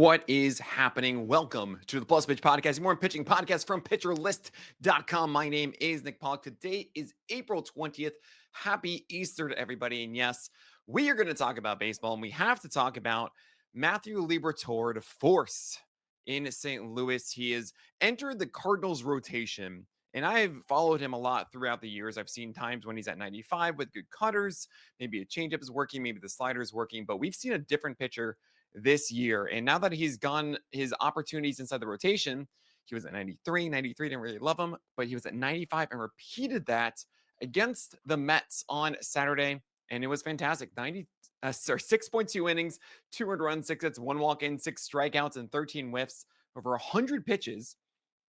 What is happening? Welcome to the Plus Pitch Podcast, more pitching podcast from pitcherlist.com. My name is Nick Pollock. Today is April 20th. Happy Easter to everybody. And yes, we are going to talk about baseball, and we have to talk about Matthew Liberatore, the force in St. Louis. He has entered the Cardinals rotation, and I've followed him a lot throughout the years. I've seen times when he's at 95 with good cutters. Maybe a changeup is working, maybe the slider is working, but we've seen a different pitcher this year. And now that he's gone his opportunities inside the rotation, he was at 93, didn't really love him, but he was at 95 and repeated that against the Mets on Saturday. And it was fantastic. 6.2 innings, 200 runs, 6 hits, 1 walk in, 6 strikeouts, and 13 whiffs over 100 pitches.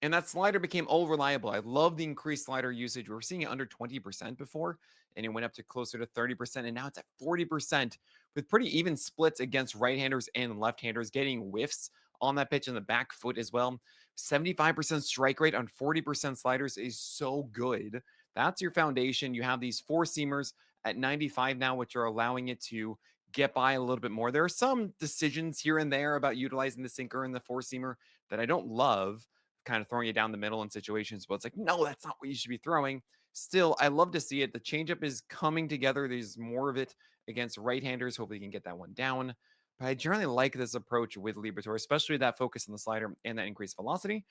And that slider became all reliable. I love the increased slider usage. We were seeing it under 20% before, and it went up to closer to 30%. And now it's at 40% with pretty even splits against right-handers and left-handers, getting whiffs on that pitch in the back foot as well. 75% strike rate on 40% sliders is so good. That's your foundation. You have these four-seamers at 95 now, which are allowing it to get by a little bit more. There are some decisions here and there about utilizing the sinker and the four-seamer that I don't love, kind of throwing it down the middle in situations, but it's like, no, that's not what you should be throwing. Still, I love to see it. The changeup is coming together. There's more of it against right-handers. Hopefully you can get that one down. But I generally like this approach with Liberatore, especially that focus on the slider and that increased velocity.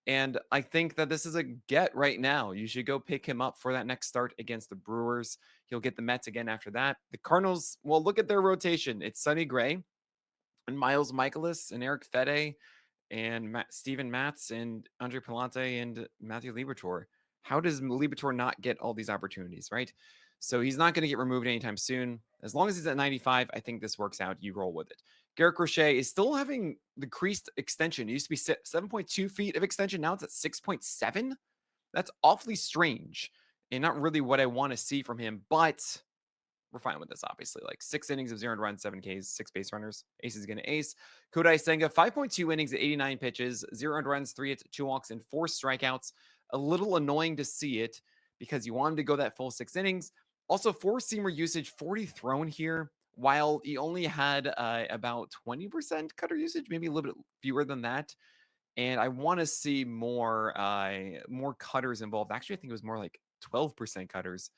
And I think that this is a get right now. You should go pick him up for that next start against the Brewers. He'll get the Mets again after that. The Cardinals, well, look at their rotation. It's Sonny Gray and Miles Michaelis and Eric Fede and Steven Matz and Andre Palante and Matthew Liberatore. How does Liberatore not get all these opportunities, right? So he's not going to get removed anytime soon. As long as he's at 95, I think this works out. You roll with it. Garrick Rochet is still having decreased extension. It used to be 7.2 feet of extension. Now it's at 6.7. That's awfully strange and not really what I want to see from him, but we're fine with this, obviously. Like 6 innings of 0 runs, 7 Ks, 6 base runners. Ace is going to ace. Kodai Senga, 5.2 innings at 89 pitches, 0 runs, 3 hits, 2 walks, and 4 strikeouts. A little annoying to see it because you want him to go that full 6 innings. Also, 4-seamer usage, 40 thrown here, while he only had about 20% cutter usage, maybe a little bit fewer than that. And I want to see more cutters involved. Actually, I think it was more like 12% cutters.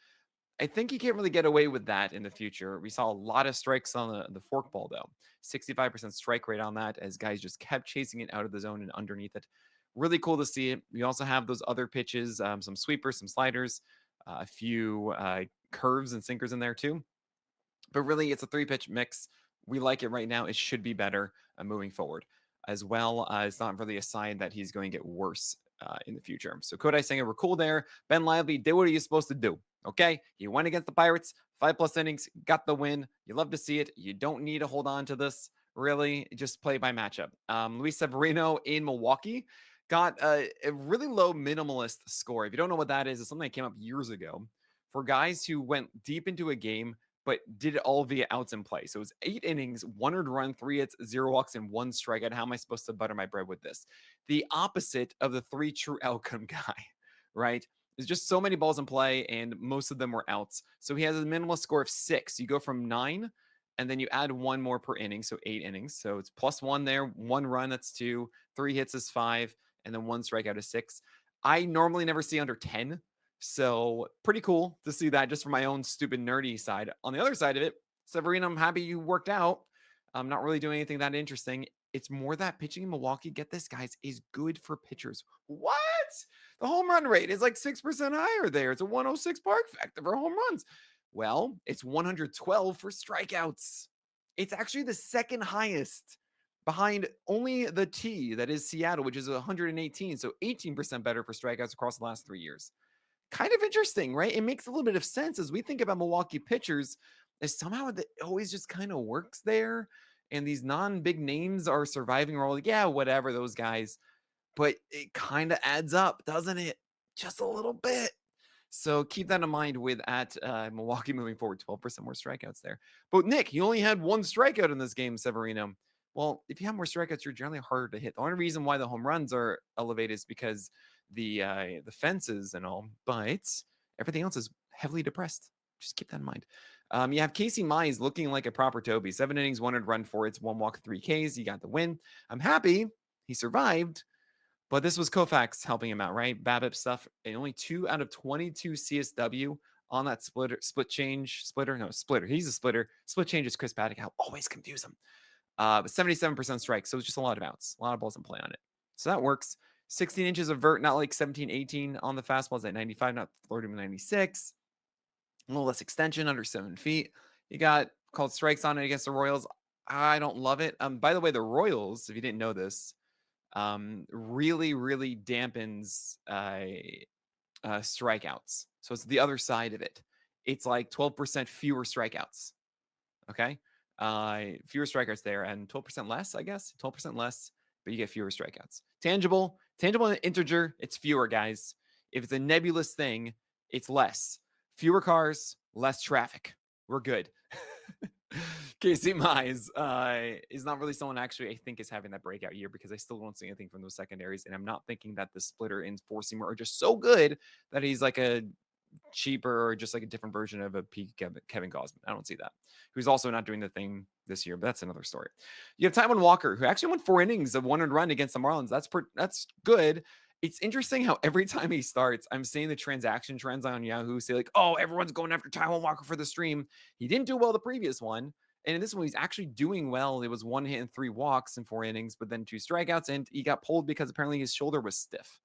I think he can't really get away with that in the future. We saw a lot of strikes on the forkball, though. 65% strike rate on that as guys just kept chasing it out of the zone and underneath it. Really cool to see it. We also have those other pitches, some sweepers, some sliders, a few curves and sinkers in there too. But really, it's a 3-pitch mix. We like it right now. It should be better moving forward. As well, it's not really a sign that he's going to get worse in the future. So Kodai Senga, we're cool there. Ben Lively did what he was supposed to do. Okay, he went against the Pirates, 5+ innings, got the win. You love to see it. You don't need to hold on to this, really. Just play by matchup. Luis Severino in Milwaukee got a really low minimalist score. If you don't know what that is, it's something that came up years ago for guys who went deep into a game but did it all via outs in play. So it was 8 innings, 1 run, 3 hits, 0 walks, and 1 strikeout. How am I supposed to butter my bread with this? The opposite of the 3 true outcome guy, right? There's just so many balls in play, and most of them were outs. So he has a minimal score of 6. You go from 9, and then you add 1 more per inning, so 8 innings. So it's +1 there, 1 run, that's 2, 3 hits is 5, and then 1 strikeout is 6. I normally never see under 10. So pretty cool to see that just from my own stupid nerdy side. On the other side of it, Severino, I'm happy you worked out. I'm not really doing anything that interesting. It's more that pitching in Milwaukee, get this, guys, is good for pitchers. What? The home run rate is like 6% higher there. It's a 106 park factor for home runs. Well, it's 112 for strikeouts. It's actually the second highest behind only the T, that is Seattle, which is 118. So 18% better for strikeouts across the last 3 years. Kind of interesting, right? It makes a little bit of sense as we think about Milwaukee pitchers, as somehow it always just kind of works there. And these non-big names are surviving. We're all like, yeah, whatever, those guys. But it kind of adds up, doesn't it? Just a little bit. So keep that in mind with Milwaukee moving forward. 12% more strikeouts there. But Nick, you only had 1 strikeout in this game, Severino. Well, if you have more strikeouts, you're generally harder to hit. The only reason why the home runs are elevated is because the fences and all, but everything else is heavily depressed. Just keep that in mind. You have Casey Mize looking like a proper Toby. 7 innings, 1 run, 4 hits, 1 walk, 3 Ks. He got the win. I'm happy he survived, but this was Koufax helping him out, right? BABIP stuff. And only 2 out of 22 CSW on that splitter. He's a splitter. Split change is Chris Paddock. I'll always confuse him. But 77% strike. So it's just a lot of outs, a lot of balls in play on it. So that works. 16 inches of vert, not like 17, 18 on the fastballs at 95, not 30 to 96. A little less extension, under 7 feet. You got called strikes on it against the Royals. I don't love it. By the way, the Royals, if you didn't know this, really, really dampens strikeouts. So it's the other side of it. It's like 12% fewer strikeouts. Okay. Fewer strikeouts there and 12% less, I guess. 12% less, but you get fewer strikeouts. Tangible and integer, it's fewer, guys. If it's a nebulous thing, it's less. Fewer cars, less traffic. We're good. Casey Mize is not really someone actually I think is having that breakout year because I still don't see anything from those secondaries. And I'm not thinking that the splitter and 4-seamer are just so good that he's like a cheaper or just like a different version of a peak Kevin Gausman. I don't see that. Who's also not doing the thing this year, but that's another story. You have Taiwan Walker, who actually went 4 innings of 1 run against the Marlins. That's good. It's interesting how every time he starts, I'm seeing the transaction trends on Yahoo say like, oh, everyone's going after Taiwan Walker for the stream. He didn't do well the previous one. And in this one, he's actually doing well. It was 1 hit and 3 walks in 4 innings, but then 2 strikeouts. And he got pulled because apparently his shoulder was stiff.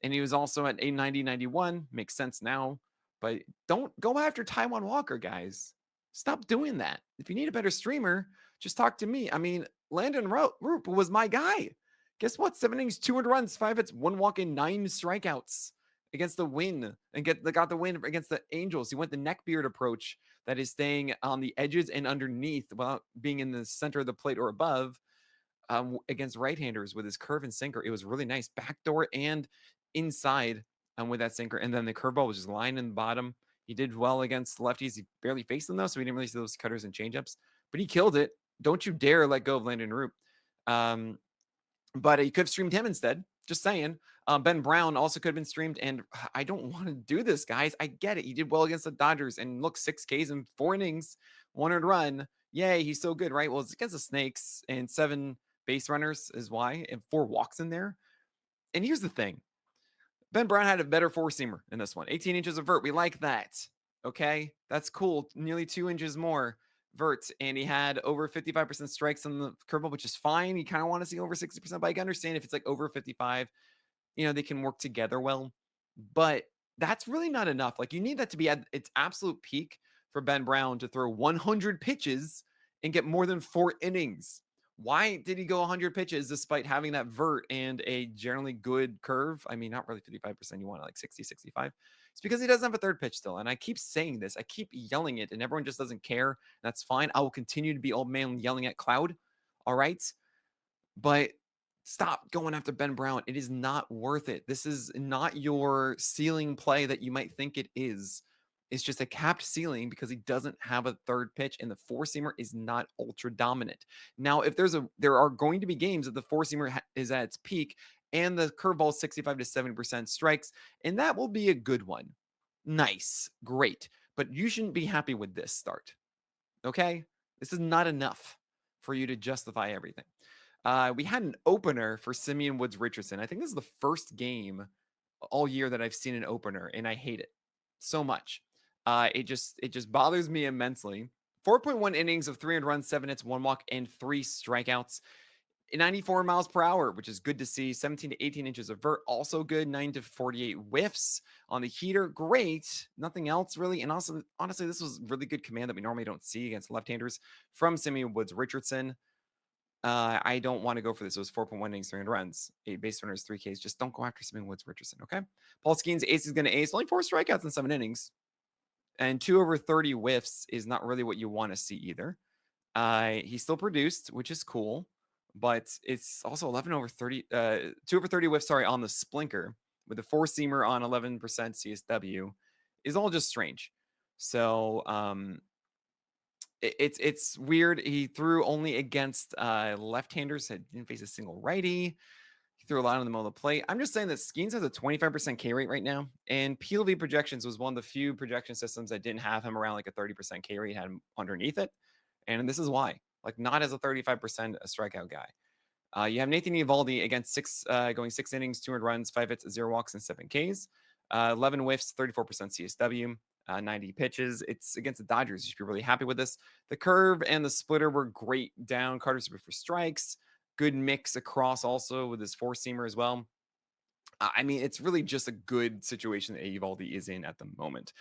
And he was also at 890, 91. Makes sense now. But don't go after Taiwan Walker, guys. Stop doing that. If you need a better streamer, just talk to me. I mean, Landon Roop was my guy. Guess what? 7 innings, 200 runs, 5 hits, 1 walk, and 9 strikeouts against the win and got the win against the Angels. He went the neckbeard approach that is staying on the edges and underneath while being in the center of the plate or above against right-handers with his curve and sinker. It was really nice. Backdoor and inside with that sinker. And then the curveball was just lying in the bottom. He did well against lefties. He barely faced them, though, so we didn't really see those cutters and changeups. But he killed it. Don't you dare let go of Landon Roop. But you could have streamed him instead. Just saying. Ben Brown also could have been streamed. And I don't want to do this, guys. I get it. He did well against the Dodgers. And look, 6 Ks in 4 innings, 1 run. Yay, he's so good, right? Well, it's against the Snakes and 7 base runners is why. And 4 walks in there. And here's the thing. Ben Brown had a better 4-seamer in this one. 18 inches of vert. We like that. Okay? That's cool. Nearly 2 inches more vert. And he had over 55% strikes on the curveball, which is fine. You kind of want to see over 60%, but I can understand if it's like over 55, they can work together well. But that's really not enough. Like, you need that to be at its absolute peak for Ben Brown to throw 100 pitches and get more than 4 innings. Why did he go 100 pitches despite having that vert and a generally good curve? I mean, not really 55%. You want like 60, 65. It's because he doesn't have a third pitch still. And I keep saying this. I keep yelling it, and everyone just doesn't care. That's fine. I will continue to be old man yelling at cloud. All right. But stop going after Ben Brown. It is not worth it. This is not your ceiling play that you might think it is. It's just a capped ceiling because he doesn't have a third pitch, and the 4-seamer is not ultra dominant. Now, if there are going to be games that the 4-seamer is at its peak and the curveball is 65 to 70% strikes, and that will be a good one. Nice, great, but you shouldn't be happy with this start. Okay, this is not enough for you to justify everything. We had an opener for Simeon Woods Richardson. I think this is the first game all year that I've seen an opener, and I hate it so much. It just bothers me immensely. 4.1 innings of 300 runs, 7 hits, 1 walk, and 3 strikeouts. 94 miles per hour, which is good to see. 17 to 18 inches of vert, also good. 9 to 48 whiffs on the heater, great. Nothing else really. And also, honestly, this was really good command that we normally don't see against left-handers from Simeon Woods Richardson. I don't want to go for this. It was 4.1 innings, 300 runs, 8 base runners, 3 Ks. Just don't go after Simeon Woods Richardson, okay? Paul Skeens, ace is going to ace. Only 4 strikeouts in 7 innings. And 2 over 30 whiffs is not really what you want to see either. He still produced, which is cool, but it's also 11 over 30, 2 over 30 whiffs, on the splinker with the 4-seamer on 11% CSW is all just strange. So, it's weird. He threw only against left-handers. Didn't face a single righty. He threw a lot in the middle of the plate. I'm just saying that Skeens has a 25% K rate right now, and PLV projections was one of the few projection systems that didn't have him around like a 30% K rate, had him underneath it. And this is why, like, not as a 35% a strikeout guy. You have Nathan Eovaldi against going 6 innings, 200 runs, 5 hits, 0 walks, and 7 Ks. 11 whiffs, 34% CSW, 90 pitches. It's against the Dodgers. You should be really happy with this. The curve and the splitter were great down. Carter's for strikes. Good mix across also with his four-seamer as well. I mean, it's really just a good situation that Eovaldi is in at the moment.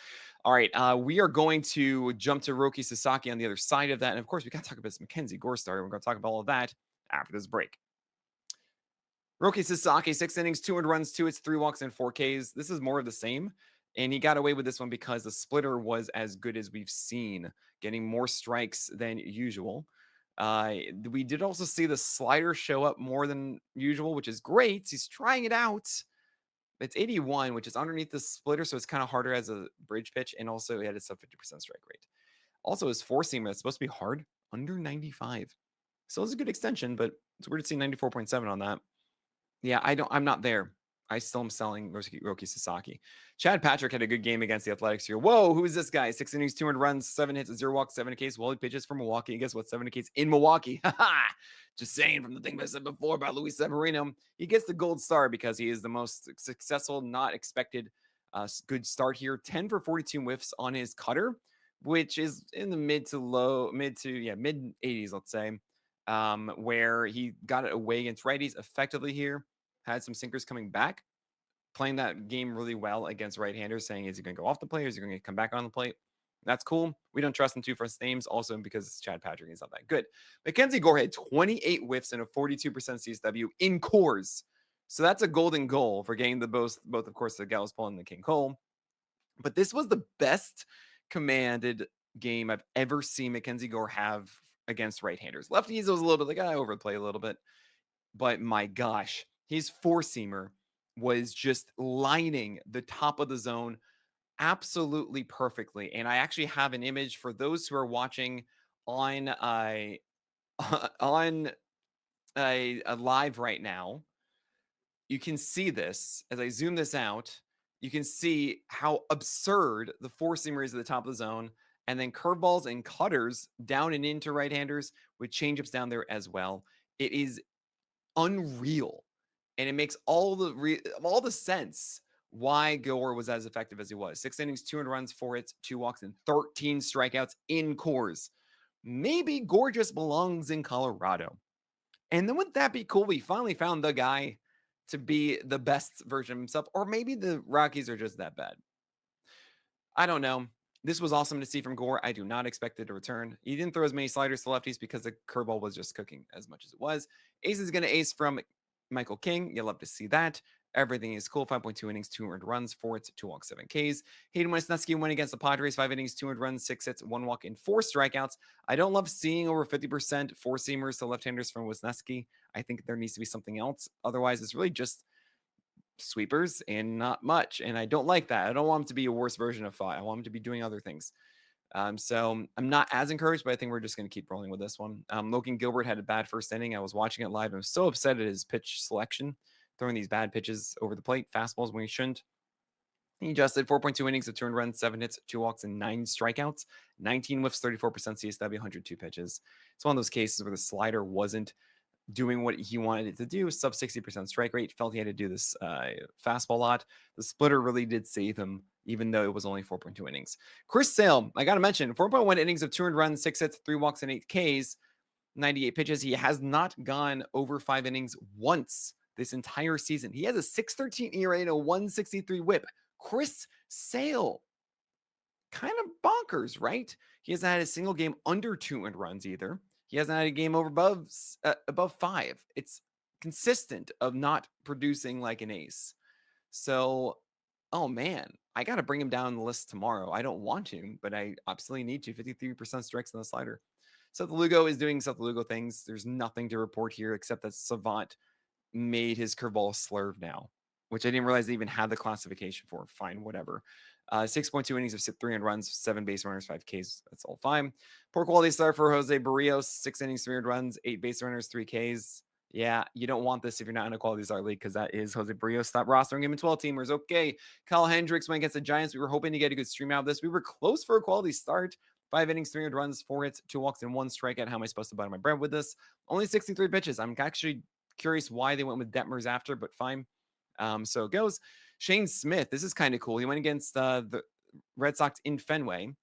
All right, we are going to jump to Roki Sasaki on the other side of that. And of course, we got to talk about this Mackenzie Gore starter. We're going to talk about all of that after this break. Roki Sasaki, 6 innings, 200 runs, 2 hits, 3 walks, and 4 Ks. This is more of the same. And he got away with this one because the splitter was as good as we've seen, getting more strikes than usual. We did also see the slider show up more than usual, which is great. He's trying it out. It's 81, which is underneath the splitter, so it's kind of harder as a bridge pitch. And also, he had a sub 50% strike rate. Also, his four-seamer is supposed to be hard, under 95. So it's a good extension, but it's weird to see 94.7 on that. Yeah, I'm not there. I still am selling Roki Sasaki. Chad Patrick had a good game against the Athletics here. Whoa, who's this guy? 6 innings, 200 runs, 7 hits, 0 walks, 7 Ks. Well, he pitches for Milwaukee. Guess what? 7 Ks in Milwaukee. Just saying from the thing I said before about Luis Severino. He gets the gold star because he is the most successful, not expected good start here. 10 for 42 whiffs on his cutter, which is in the mid 80s, let's say, where he got it away against righties effectively here. Had some sinkers coming back, playing that game really well against right-handers, saying, is he going to go off the plate or is he going to come back on the plate? That's cool. We don't trust him two first names, also because it's Chad Patrick. He's not that good. Mackenzie Gore had 28 whiffs and a 42% CSW in cores. So that's a golden goal for getting the both of course, the Gallows Paul and the King Cole. But this was the best commanded game I've ever seen Mackenzie Gore have against right-handers. Lefties, it was a little bit like, I overplay a little bit. But my gosh, his four-seamer was just lining the top of the zone absolutely perfectly. And I actually have an image for those who are watching on a live right now. You can see this as I zoom this out. You can see how absurd the four-seamer is at the top of the zone, and then curveballs and cutters down and into right-handers with changeups down there as well. It is unreal, and it makes all the sense why Gore was as effective as he was. 6 innings, 200 runs, 4 hits, 2 walks, and 13 strikeouts in cores. Maybe Gore just belongs in Colorado. And then wouldn't that be cool? We finally found the guy to be the best version of himself, or maybe the Rockies are just that bad. I don't know. This was awesome to see from Gore. I do not expect it to return. He didn't throw as many sliders to lefties because the curveball was just cooking as much as it was. Ace is going to ace from Michael King. You'll love to see that. Everything is cool. 5.2 innings, 200 runs, 4 hits, 2 walks, 7 Ks. Hayden Wesneski went against the Padres, 5 innings, 200 runs, 6 hits, 1 walk, and 4 strikeouts. I don't love seeing over 50% four-seamers to left-handers from Wesneski. I think there needs to be something else. Otherwise, it's really just sweepers and not much. And I don't like that. I don't want him to be a worse version of Fi. I want him to be doing other things. So I'm not as encouraged, but I think we're just going to keep rolling with this one. Logan Gilbert had a bad first inning. I was watching it live. I was so upset at his pitch selection, throwing these bad pitches over the plate, fastballs when he shouldn't. He adjusted 4.2 innings of 200 runs, 7 hits, 2 walks, and 9 strikeouts, 19 whiffs, 34% CSW, 102 pitches. It's one of those cases where the slider wasn't doing what he wanted it to do, sub 60% strike rate. Felt he had to do this fastball lot. The splitter really did save him, even though it was only 4.2 innings. Chris Sale, I got to mention, 4.1 innings of 200 runs, 6 hits, 3 walks, and 8 Ks, 98 pitches. He has not gone over 5 innings once this entire season. He has a 6.13 ERA and a 163 whip. Chris Sale, kind of bonkers, right? He hasn't had a single game under 200 runs either. He hasn't had a game over above 5. It's consistent of not producing like an ace. So, oh man, I got to bring him down the list tomorrow. I don't want to, but I absolutely need to. 53% strikes on the slider. Seth Lugo is doing Seth Lugo things. There's nothing to report here except that Savant made his curveball slurve now, which I didn't realize they even had the classification for. Fine, whatever. 6.2 innings of 300 runs, 7 base runners, 5 Ks. That's all fine. Poor quality start for Jose Berrios. 6 innings, 300 runs, 8 base runners, 3 Ks. Yeah, you don't want this if you're not in a quality start league because that is Jose Berrios. Stop rostering him in 12 teamers. Okay. Kyle Hendricks went against the Giants. We were hoping to get a good stream out of this. We were close for a quality start. 5 innings, 300 runs, 4 hits, 2 walks, and 1 strikeout. How am I supposed to butter my bread with this? Only 63 pitches. I'm actually curious why they went with Detmers after, but fine. So it goes. Shane Smith. This is kind of cool. He went against the Red Sox in Fenway.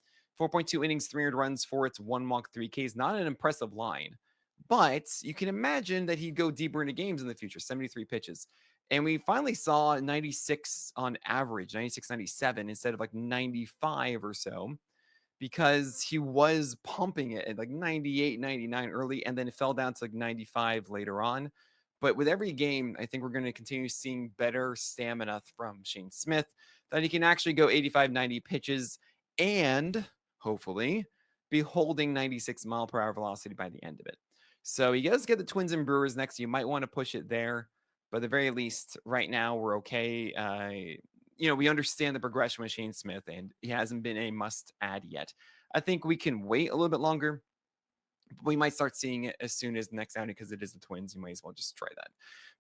4.2 innings, 300 runs, 4 hits, 1 walk, 3 Ks. Not an impressive line. But you can imagine that he'd go deeper into games in the future, 73 pitches. And we finally saw 96 on average, 96, 97 instead of like 95 or so, because he was pumping it at like 98, 99 early, and then it fell down to like 95 later on. But with every game, I think we're going to continue seeing better stamina from Shane Smith, that he can actually go 85, 90 pitches and hopefully be holding 96-mile-per-hour velocity by the end of it. So he does get the Twins and Brewers next. You might want to push it there. But at the very least, right now, we're okay. We understand the progression with Shane Smith, and he hasn't been a must add yet. I think we can wait a little bit longer. We might start seeing it as soon as the next outing because it is the Twins. You might as well just try that.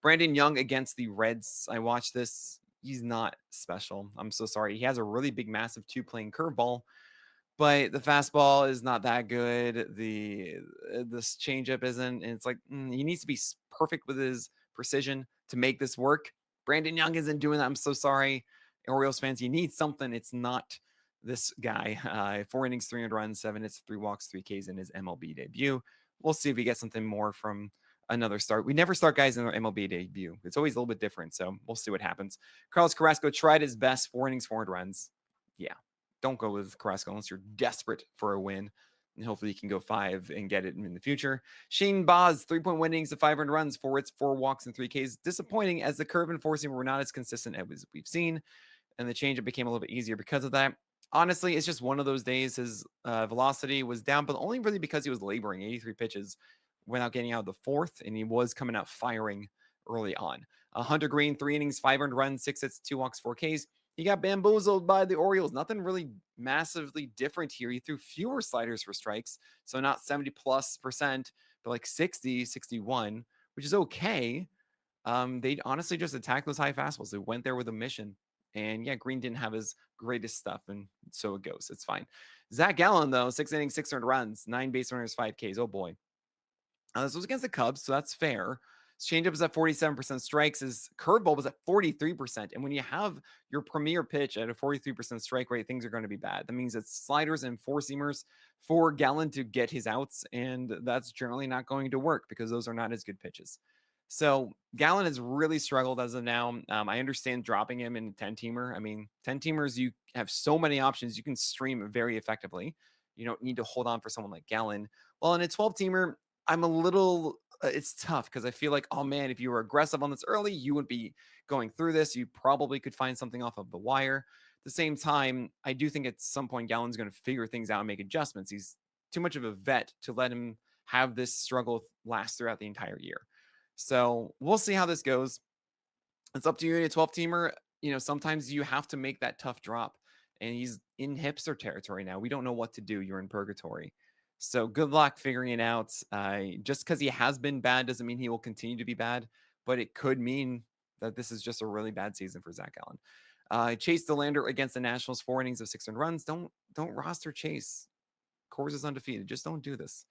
Brandon Young against the Reds. I watched this. He's not special. I'm so sorry. He has a really big, massive two-playing curveball, but the fastball is not that good. This changeup isn't, and it's like he needs to be perfect with his precision to make this work. Brandon Young isn't doing that. I'm so sorry, Orioles fans. You need something. It's not this guy. 4 innings, 300 runs, 7 hits, 3 walks, 3 Ks in his MLB debut. We'll see if we get something more from another start. We never start guys in their MLB debut. It's always a little bit different, so we'll see what happens. Carlos Carrasco tried his best. 4 innings, 400 runs. Yeah, don't go with Carrasco unless you're desperate for a win. And hopefully you can go 5 and get it in the future. Shane Baz, 3.1 innings to 500 runs, 4 hits, 4 walks, and 3 Ks. Disappointing as the curve and four-seamer were not as consistent as we've seen, and the changeup became a little bit easier because of that. Honestly, it's just one of those days. His velocity was down, but only really because he was laboring 83 pitches without getting out of the fourth, and he was coming out firing early on. Hunter Green, 3 innings, 500 runs, 6 hits, 2 walks, 4 Ks. He got bamboozled by the Orioles. Nothing really massively different here. He threw fewer sliders for strikes, so not 70+%, but like 60, 61, which is okay. They honestly just attacked those high fastballs. They went there with a mission. And yeah, Green didn't have his greatest stuff, and so it goes. It's fine. Zach Gallen, though, 6 innings, 600 runs, 9 base runners, 5 Ks. Oh boy. This was against the Cubs, so that's fair. His changeup was at 47% strikes. His curveball was at 43%. And when you have your premier pitch at a 43% strike rate, things are going to be bad. That means it's sliders and four-seamers for Gallen to get his outs, and that's generally not going to work because those are not as good pitches. So Gallen has really struggled as of now. I understand dropping him in 10-teamer. I mean, 10-teamers, you have so many options. You can stream very effectively. You don't need to hold on for someone like Gallen. Well, in a 12-teamer, I'm a little, it's tough because I feel like, oh man, if you were aggressive on this early, you wouldn't be going through this. You probably could find something off of the wire. At the same time, I do think at some point Gallen's going to figure things out and make adjustments. He's too much of a vet to let him have this struggle last throughout the entire year. So we'll see how this goes. It's up to you in a 12-teamer. Sometimes you have to make that tough drop. And he's in hipster territory now. We don't know what to do. You're in purgatory. So good luck figuring it out. Just because he has been bad doesn't mean he will continue to be bad. But it could mean that this is just a really bad season for Zach Gallen. Chase Delander against the Nationals, 4 innings of 600 runs. Don't roster Chase. Coors is undefeated. Just don't do this.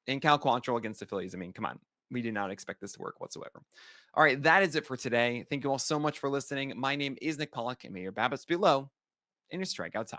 And Cal Quantrill against the Phillies. I mean, come on. We did not expect this to work whatsoever. All right, that is it for today. Thank you all so much for listening. My name is Nick Pollock, and may your BABIPs be low and your strikeouts high.